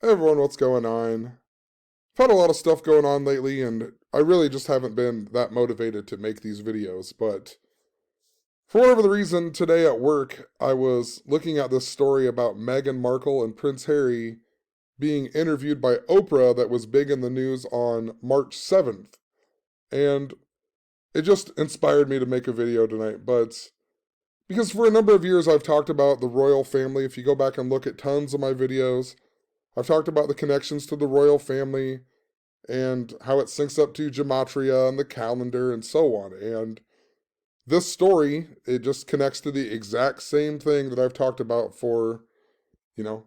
Hey everyone, what's going on? I've had a lot of stuff going on lately, and I really just haven't been that motivated to make these videos. But for whatever the reason, today at work, I was looking at this story about Meghan Markle and Prince Harry being interviewed by Oprah that was big in the news on March 7th. And it just inspired me to make a video tonight. But because for a number of years, I've talked about the royal family. If you go back and look at tons of my videos, I've talked about the connections to the royal family and how it syncs up to gematria and the calendar and so on. And this story, it just connects to the exact same thing that I've talked about for,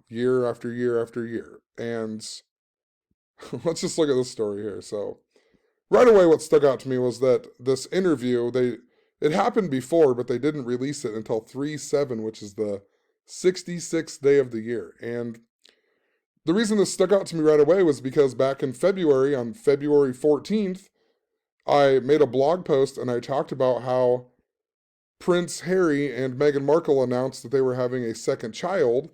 year after year after year. And let's just look at this story here. So, right away, what stuck out to me was that this interview, it happened before, but they didn't release it until 3/7, which is the 66th day of the year. And the reason this stuck out to me right away was because back in February, on February 14th, I made a blog post and I talked about how Prince Harry and Meghan Markle announced that they were having a second child,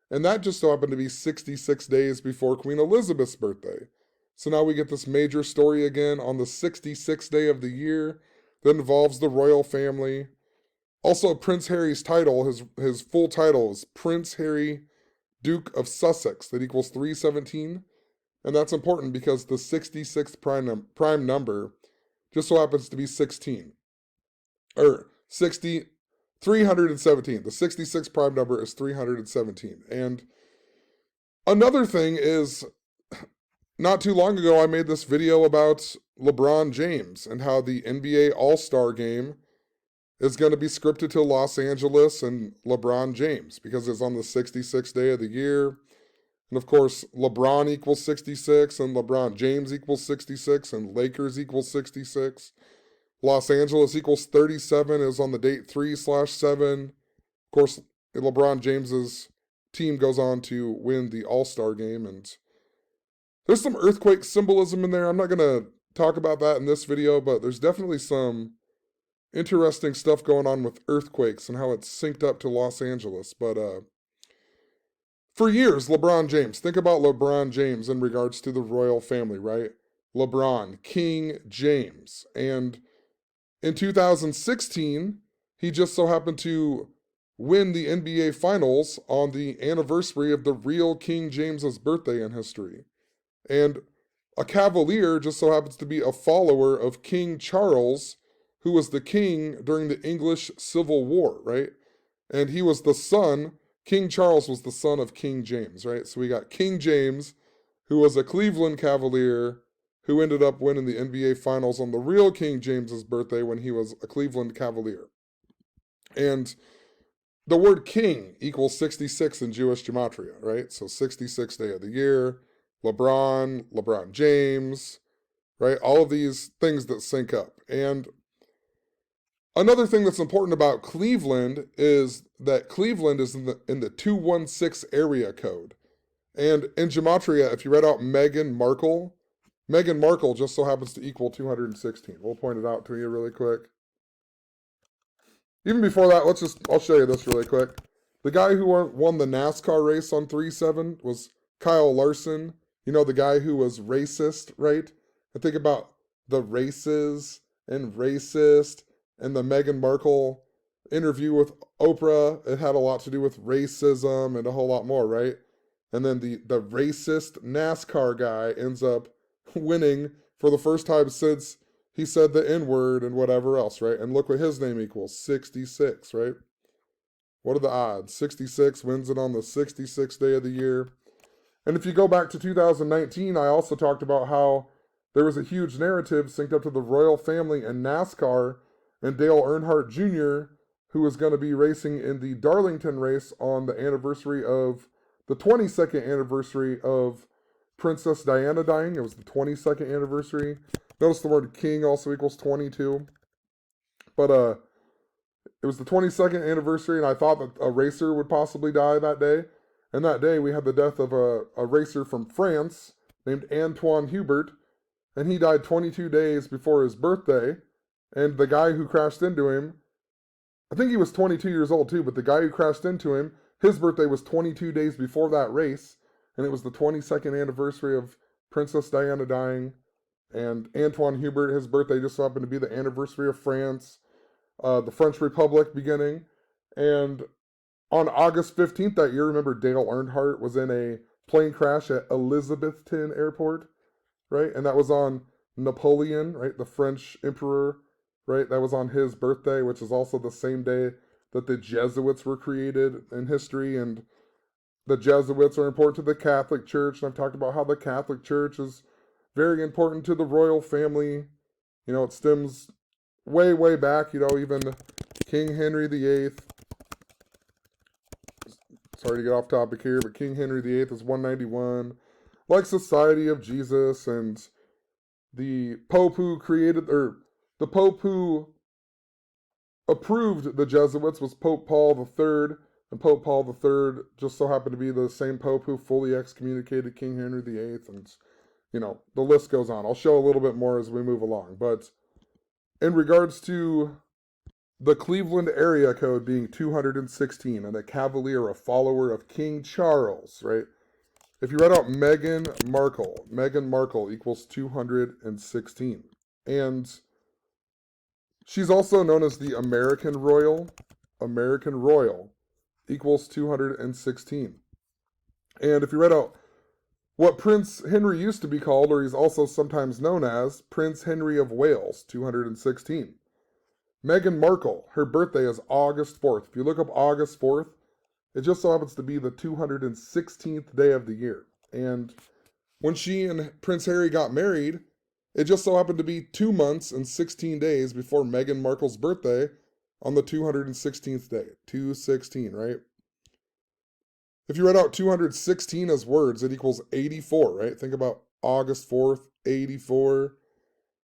and that just so happened to be 66 days before Queen Elizabeth's birthday. So now we get this major story again on the 66th day of the year that involves the royal family. Also, Prince Harry's title, his full title is Prince Harry, Duke of Sussex. That equals 317. And that's important because the 66th prime number just so happens to be 16. Or 317. The 66th prime number is 317. And another thing is, not too long ago, I made this video about LeBron James and how the NBA All-Star game is going to be scripted to Los Angeles and LeBron James because it's on the 66th day of the year. And of course, LeBron equals 66 and LeBron James equals 66 and Lakers equals 66. Los Angeles equals 37 is on the date 3/7. Of course, LeBron James's team goes on to win the All-Star game, and there's some earthquake symbolism in there. I'm not going to talk about that in this video, but there's definitely some interesting stuff going on with earthquakes and how it's synced up to Los Angeles. But for years, LeBron James, think about LeBron James in regards to the royal family, right? LeBron, King James. And in 2016, he just so happened to win the NBA Finals on the anniversary of the real King James's birthday in history. And a Cavalier just so happens to be a follower of King Charles, who was the king during the English Civil War, right? And he was the son, King Charles was the son of King James, right? So we got King James, who was a Cleveland Cavalier, who ended up winning the NBA Finals on the real King James's birthday when he was a Cleveland Cavalier. And the word king equals 66 in Jewish gematria, right? So 66th day of the year, LeBron James, right? All of these things that sync up. And another thing that's important about Cleveland is that Cleveland is in the 216 area code. And in gematria, if you read out Meghan Markle just so happens to equal 216. We'll point it out to you really quick. Even before that, I'll show you this really quick. The guy who won the NASCAR race on 3/7 was Kyle Larson. You know, the guy who was racist, right? And think about the races and racist and the Meghan Markle interview with Oprah. It had a lot to do with racism and a whole lot more, right? And then the racist NASCAR guy ends up winning for the first time since he said the N-word and whatever else, right? And look what his name equals, 66, right? What are the odds? 66 wins it on the 66th day of the year. And if you go back to 2019, I also talked about how there was a huge narrative synced up to the royal family and NASCAR and Dale Earnhardt Jr., who was going to be racing in the Darlington race on the anniversary of the 22nd anniversary of Princess Diana dying. It was the 22nd anniversary. Notice the word king also equals 22. But it was the 22nd anniversary, and I thought that a racer would possibly die that day. And that day we had the death of a racer from France named Antoine Hubert, and he died 22 days before his birthday. And the guy who crashed into him, I think he was 22 years old too, but the guy who crashed into him, his birthday was 22 days before that race. and it was the 22nd anniversary of Princess Diana dying. And Antoine Hubert, his birthday just so happened to be the anniversary of France, the French Republic beginning. And on August 15th that year, remember Dale Earnhardt was in a plane crash at Elizabethton Airport, right? And that was on Napoleon, right? The French emperor, right? That was on his birthday, which is also the same day that the Jesuits were created in history. And the Jesuits are important to the Catholic Church. And I've talked about how the Catholic Church is very important to the royal family. You know, it stems way, way back, you know, even King Henry VIII. Sorry to get off topic here, but King Henry VIII is 191. Like Society of Jesus, and the Pope who created, or the Pope who approved the Jesuits was Pope Paul III. And Pope Paul III just so happened to be the same Pope who fully excommunicated King Henry VIII. And, you know, the list goes on. I'll show a little bit more as we move along. But in regards to the Cleveland area code being 216, and a Cavalier, a follower of King Charles, right? If you write out Meghan Markle equals 216. And she's also known as the American Royal. American Royal equals 216. And if you write out what Prince Henry used to be called, or he's also sometimes known as, Prince Henry of Wales, 216. Meghan Markle, her birthday is August 4th. If you look up August 4th, it just so happens to be the 216th day of the year. And when she and Prince Harry got married, it just so happened to be 2 months and 16 days before Meghan Markle's birthday on the 216th day. 216, right? If you write out 216 as words, it equals 84, right? Think about August 4th, 84.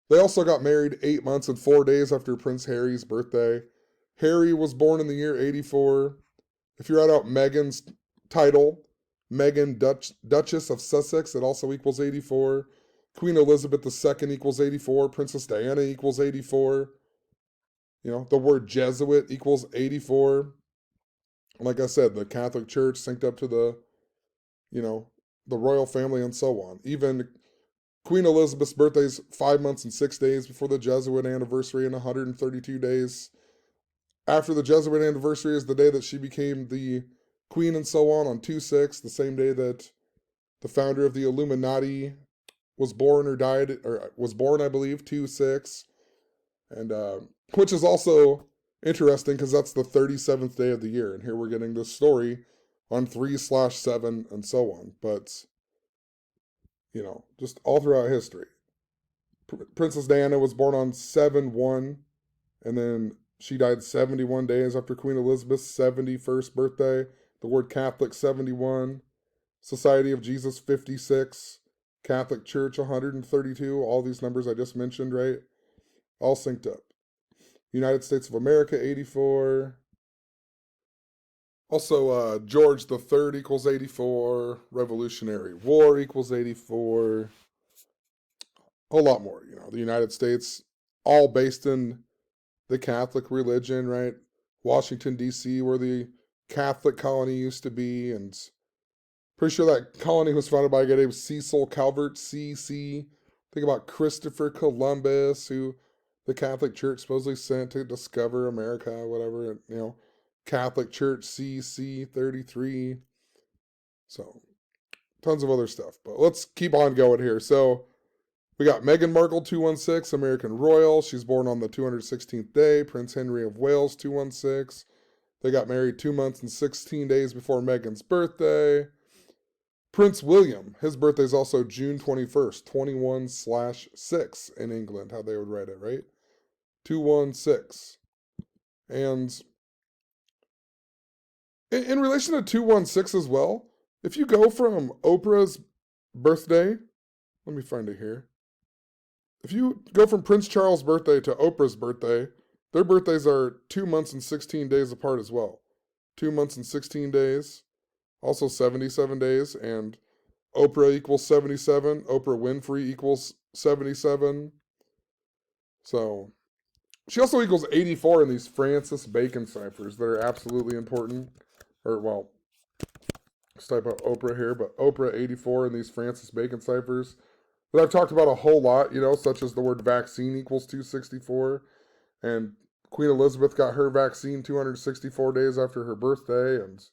They also got married 8 months and 4 days after Prince Harry's birthday. Harry was born in the year 84. If you write out Meghan's title, Meghan Duchess of Sussex, it also equals 84. Queen Elizabeth II equals 84. Princess Diana equals 84. You know, the word Jesuit equals 84. Like I said, the Catholic Church synced up to the, you know, the royal family and so on. Even Queen Elizabeth's birthday is 5 months and 6 days before the Jesuit anniversary, and 132 days after the Jesuit anniversary is the day that she became the queen and so on 2/6, the same day that the founder of the Illuminati was born or died, or was born, I believe, 2/6. And which is also interesting because that's the 37th day of the year. And here we're getting this story on 3/7 and so on. But, you know, just all throughout history. Princess Diana was born on 7/1, and then she died 71 days after Queen Elizabeth's 71st birthday. The word Catholic, 71. Society of Jesus, 56. Catholic Church, 132. All these numbers I just mentioned, right? All synced up. United States of America, 84. Also, George the Third equals 84. Revolutionary War equals 84. A whole lot more, you know. The United States, all based in the Catholic religion, right? Washington, D.C., where the Catholic colony used to be, and pretty sure that colony was founded by a guy named Cecil Calvert, C.C. Think about Christopher Columbus, who the Catholic Church supposedly sent to discover America, whatever, you know. Catholic Church, CC 33. So, tons of other stuff. But let's keep on going here. So, we got Meghan Markle, 216, American Royal. She's born on the 216th day. Prince Henry of Wales, 216. They got married 2 months and 16 days before Meghan's birthday. Prince William, his birthday is also June 21st, 21/6 in England, how they would write it, right? 216. And in relation to 216 as well, if you go from Oprah's birthday, let me find it here. If you go from Prince Charles' birthday to Oprah's birthday, their birthdays are 2 months and 16 days apart as well. 2 months and 16 days, also 77 days, and Oprah equals 77. Oprah Winfrey equals 77. So, she also equals 84 in these Francis Bacon ciphers that are absolutely important. Or, well, just type out Oprah here, but Oprah 84 in these Francis Bacon ciphers that I've talked about a whole lot, such as the word vaccine equals 264. And Queen Elizabeth got her vaccine 264 days after her birthday. And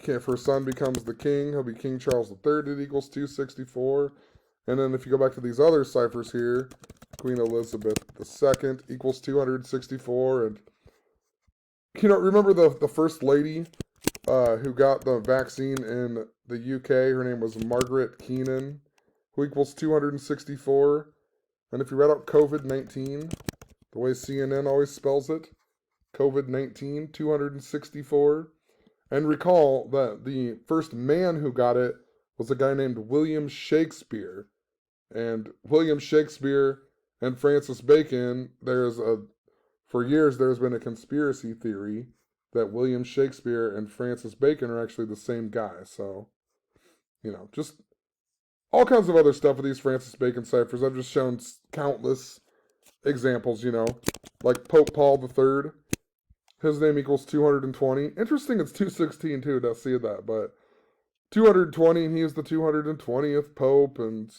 if her son becomes the king, he'll be King Charles III. It equals 264. And then if you go back to these other ciphers here, Queen Elizabeth II equals 264. And, remember the first lady who got the vaccine in the UK? Her name was Margaret Keenan, who equals 264. And if you read out COVID-19, the way CNN always spells it, COVID-19, 264. And recall that the first man who got it was a guy named William Shakespeare. And William Shakespeare and Francis Bacon, for years there's been a conspiracy theory that William Shakespeare and Francis Bacon are actually the same guy. So, just all kinds of other stuff with these Francis Bacon ciphers. I've just shown countless examples, like Pope Paul III. His name equals 220. Interesting, it's 216 too, to see that, but 220, and he is the 220th Pope, and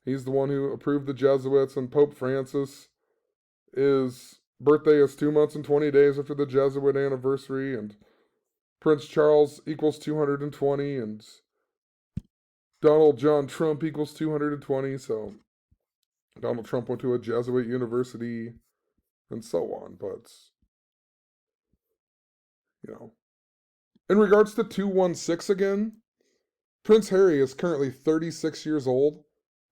he's the one who approved the Jesuits, and Pope Francis, his birthday is 2 months and 20 days after the Jesuit anniversary, and Prince Charles equals 220, and Donald John Trump equals 220, so Donald Trump went to a Jesuit university, and so on, but, in regards to 216 again, Prince Harry is currently 36 years old,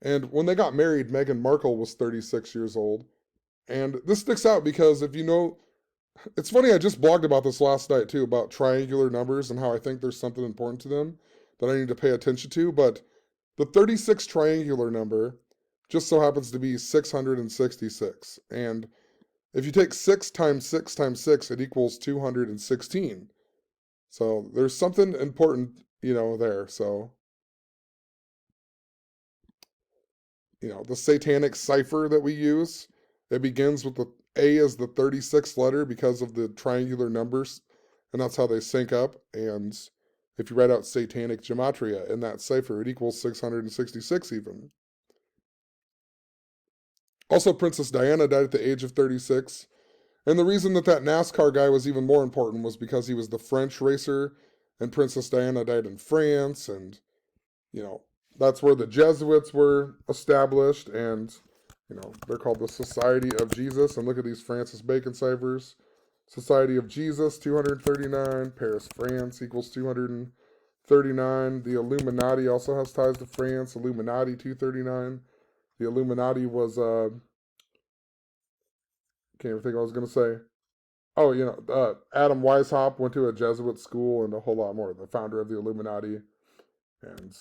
and when they got married, Meghan Markle was 36 years old. And this sticks out because it's funny, I just blogged about this last night too, about triangular numbers and how I think there's something important to them that I need to pay attention to, but the 36 triangular number just so happens to be 666. And if you take 6 times 6 times 6, it equals 216. So there's something important, there. So, the Satanic cipher that we use, it begins with the A as the 36th letter because of the triangular numbers, and that's how they sync up. And if you write out Satanic gematria in that cipher, it equals 666 even. Also, Princess Diana died at the age of 36. And the reason that NASCAR guy was even more important was because he was the French racer, and Princess Diana died in France, and, that's where the Jesuits were established, and, they're called the Society of Jesus. And look at these Francis Bacon ciphers. Society of Jesus, 239. Paris, France equals 239. The Illuminati also has ties to France. Illuminati, 239. The Illuminati was, can't even think what I was going to say. Oh, Adam Weishaupt went to a Jesuit school and a whole lot more. The founder of the Illuminati. And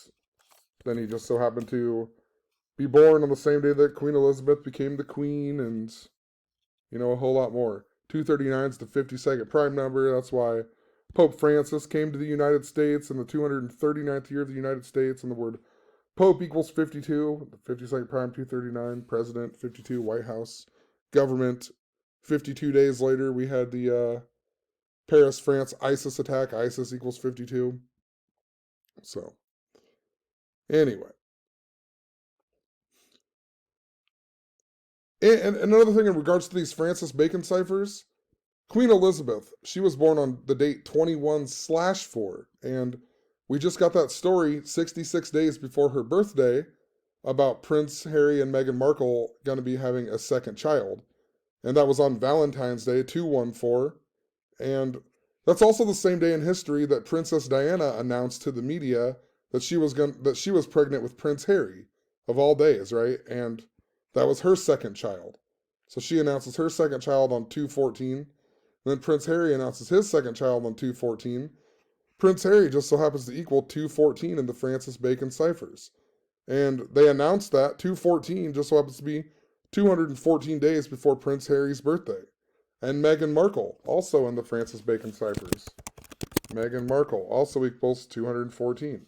then he just so happened to be born on the same day that Queen Elizabeth became the queen, and, a whole lot more. 239 is the 52nd prime number. That's why Pope Francis came to the United States in the 239th year of the United States, and the word Pope equals 52. The 52nd prime, 239. President, 52. White House. Government, 52 days later, we had the Paris, France ISIS attack. ISIS equals 52. So, anyway. And another thing in regards to these Francis Bacon ciphers, Queen Elizabeth, she was born on the date 21/4. And we just got that story 66 days before her birthday about Prince Harry and Meghan Markle going to be having a second child. And that was on Valentine's Day, 2/14. And that's also the same day in history that Princess Diana announced to the media that she was pregnant with Prince Harry, of all days, right? And that was her second child. So she announces her second child on 2/14. Then Prince Harry announces his second child on 2/14. Prince Harry just so happens to equal 2/14 in the Francis Bacon ciphers. And they announced that 2/14 just so happens to be 214 days before Prince Harry's birthday. And Meghan Markle, also in the Francis Bacon ciphers. Meghan Markle also equals 214.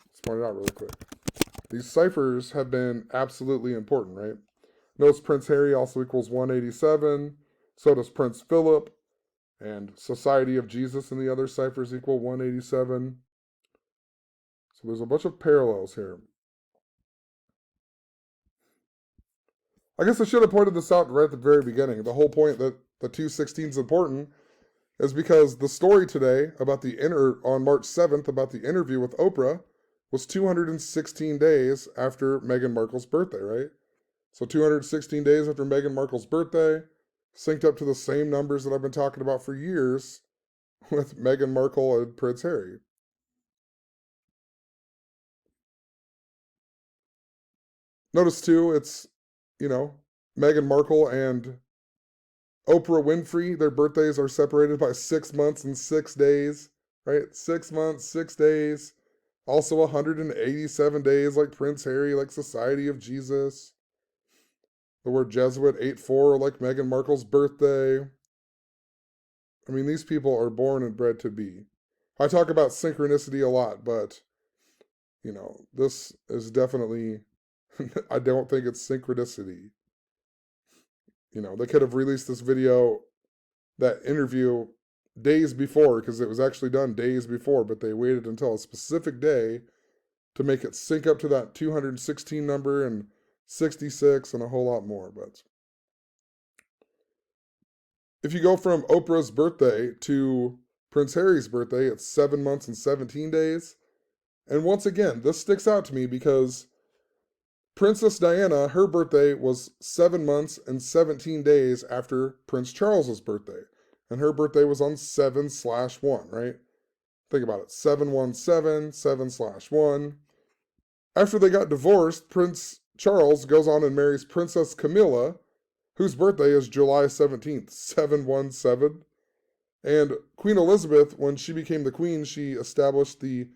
Let's point it out really quick. These ciphers have been absolutely important, right? Notice Prince Harry also equals 187. So does Prince Philip. And Society of Jesus and the other ciphers equal 187. So there's a bunch of parallels here. I guess I should have pointed this out right at the very beginning. The whole point that the 216 is important is because the story today about on March 7th about the interview with Oprah was 216 days after Meghan Markle's birthday, right? So 216 days after Meghan Markle's birthday, synced up to the same numbers that I've been talking about for years with Meghan Markle and Prince Harry. Notice too, it's, you know, Meghan Markle and Oprah Winfrey, their birthdays are separated by 6 months and 6 days, right? 6 months, 6 days. Also 187 days like Prince Harry, like Society of Jesus. The word Jesuit 8-4 like Meghan Markle's birthday. I mean, these people are born and bred to be. I talk about synchronicity a lot, but, this is definitely, I don't think it's synchronicity. They could have released this video, that interview, days before, because it was actually done days before, but they waited until a specific day to make it sync up to that 216 number and 66 and a whole lot more. But if you go from Oprah's birthday to Prince Harry's birthday, it's 7 months and 17 days. And once again, this sticks out to me because Princess Diana, her birthday was 7 months and 17 days after Prince Charles's birthday. And her birthday was on 7/1, right? Think about it. 717, 7/1. After they got divorced, Prince Charles goes on and marries Princess Camilla, whose birthday is July 17th, 717. And Queen Elizabeth, when she became the queen, she established the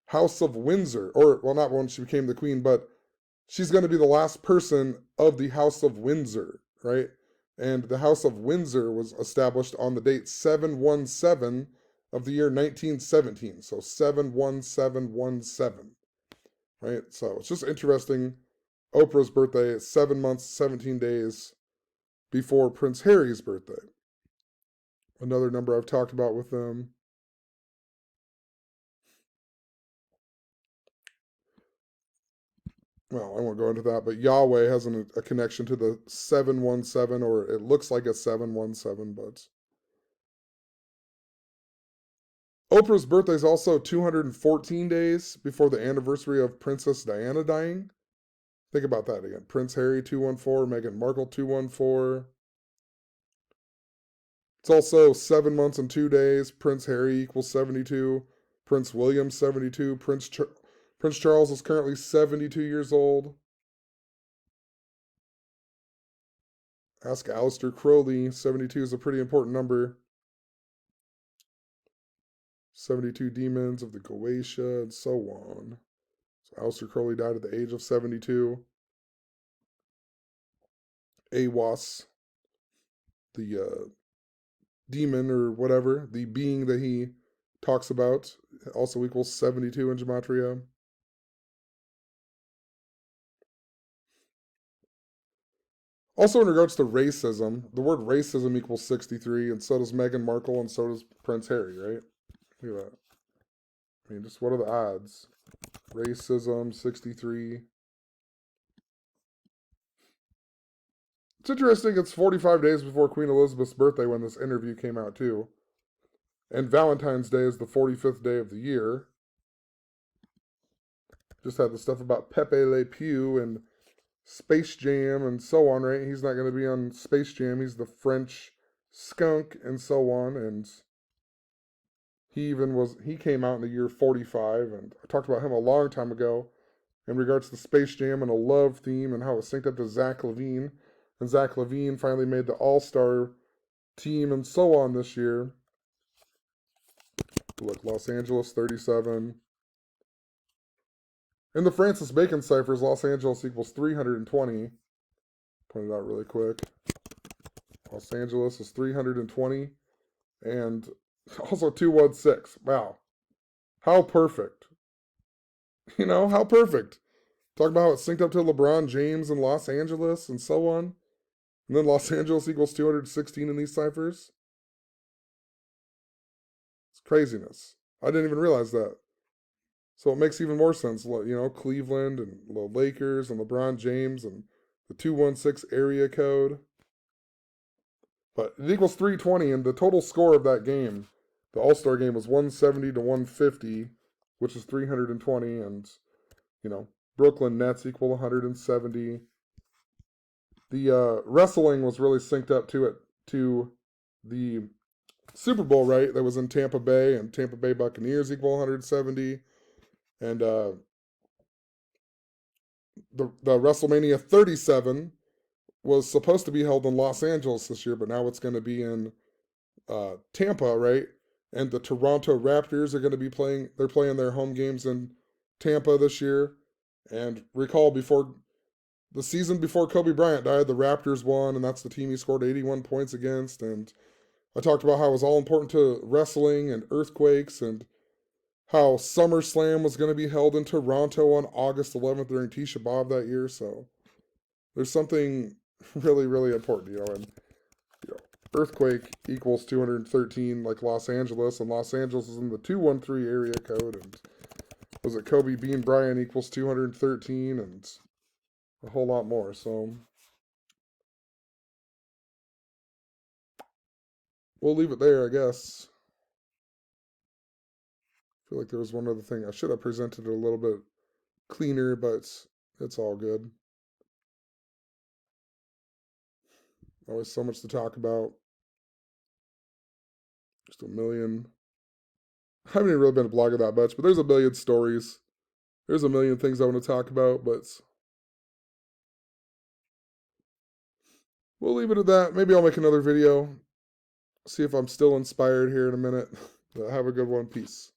House of Windsor. Or, well, not when she became the queen, but she's going to be the last person of the House of Windsor, right? And the House of Windsor was established on the date 717 of the year 1917. So 71717, right? So it's just interesting. Oprah's birthday is 7 months, 17 days before Prince Harry's birthday. Another number I've talked about with them. Well, I won't go into that, but Yahweh has a connection to the 717, or it looks like a 717, but Oprah's birthday is also 214 days before the anniversary of Princess Diana dying. Think about that again. Prince Harry, 214, Meghan Markle, 214. It's also 7 months and 2 days. Prince Harry equals 72. Prince William, 72. Prince Charles is currently 72 years old. Ask Aleister Crowley. 72 is a pretty important number. 72 demons of the Goetia, and so on. So Aleister Crowley died at the age of 72. Awas, the demon or whatever, the being that he talks about, also equals 72 in gematria. Also, in regards to racism, the word racism equals 63, and so does Meghan Markle, and so does Prince Harry, right? Look at that. I mean, just what are the odds? Racism, 63. It's interesting, it's 45 days before Queen Elizabeth's birthday when this interview came out, too. And Valentine's Day is the 45th day of the year. Just had the stuff about Pepe Le Pew and Space Jam and so on, right? He's not going to be on Space Jam. He's the French skunk and so on. And he came out in the year 45. And I talked about him a long time ago in regards to Space Jam and a love theme and how it was synced up to Zach LaVine. And Zach LaVine finally made the All-Star team and so on this year. Look, Los Angeles 37. In the Francis Bacon ciphers, Los Angeles equals 320. Point it out really quick. Los Angeles is 320. And also 216. Wow. How perfect. How perfect. Talk about how it's synced up to LeBron James and Los Angeles and so on. And then Los Angeles equals 216 in these ciphers. It's craziness. I didn't even realize that. So it makes even more sense. Cleveland and the Lakers and LeBron James and the 216 area code. But it equals 320, and the total score of that game, the All Star game, was 170 to 150, which is 320, and Brooklyn Nets equal 170. The wrestling was really synced up to the Super Bowl, right? That was in Tampa Bay, and Tampa Bay Buccaneers equal 170, and the WrestleMania 37 was supposed to be held in Los Angeles this year, but now it's going to be in Tampa, right? And the Toronto Raptors are going to be playing. They're playing their home games in Tampa this year. And recall, before the season before Kobe Bryant died, the Raptors won, and that's the team he scored 81 points against. And I talked about how it was all important to wrestling and earthquakes, and how SummerSlam was going to be held in Toronto on August 11th during Tisha B'Av that year. So there's something really, really important, and earthquake equals 213 like Los Angeles, and Los Angeles is in the 213 area code, and was it Kobe Bean Bryant equals 213, and a whole lot more. So we'll leave it there, I guess. I feel like there was one other thing. I should have presented it a little bit cleaner, but it's all good. Always so much to talk about. Just a million. I haven't even really been blogging that much, but there's a million stories. There's a million things I want to talk about, but we'll leave it at that. Maybe I'll make another video. See if I'm still inspired here in a minute. Have a good one. Peace.